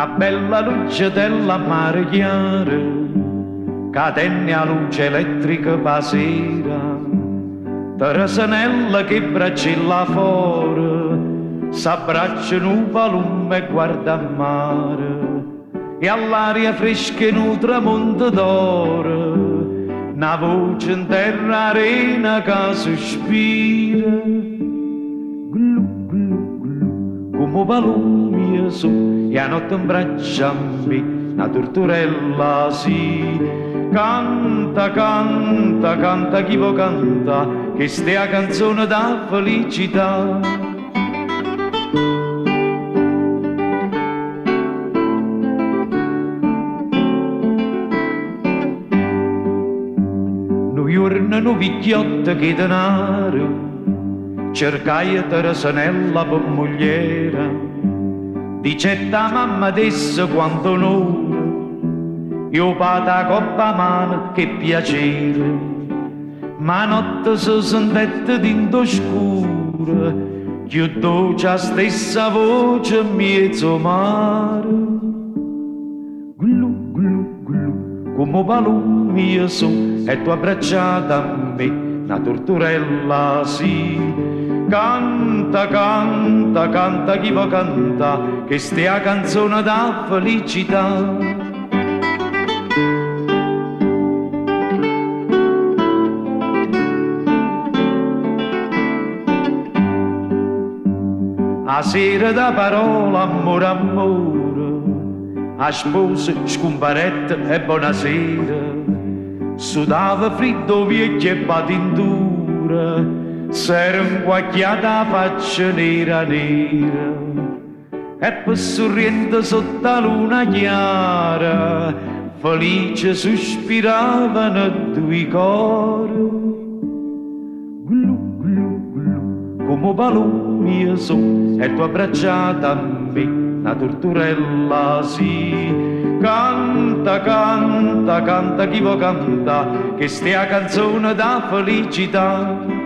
una bella luce della mare chiara, catenne a luce elettrica pasera, Teresanella che braccilla fuori, s'abbracciano un palume e guarda a mare, e all'aria fresca in un tramonto d'oro, una voce in terra arena che sospira, glu glu glu, come palumi su, e a notte in braccia a me, una torturella sì. Canta, canta, canta chi può canta, che stia canzone da felicità. Nu giorno nu vecchiotto che denaro, cercai Teresanella per mogliera, dicette a mamma adesso quanto onore, io pata coppa mano che piacere, ma notte si sentette dinto scura, più dolce la stessa voce in mezzo mare. Glu glu glu, come palumi io so, e tu abbracciata a me, una torturella sì. Canta, canta, canta chi può canta, che stia canzone da felicità. A sera da parola, amore, amore, a sposa, scomparette e buonasera, sudava freddo vecchio e patintura, s'era inguacchiata a faccia nera nera, e per sorriente sotto la luna chiara, felice sospiravano due cori. Glu glu glu, come palumi io so, e tu abbracciata a me, una torturella sì. Canta, canta, canta chi può canta, che stia canzone da felicità.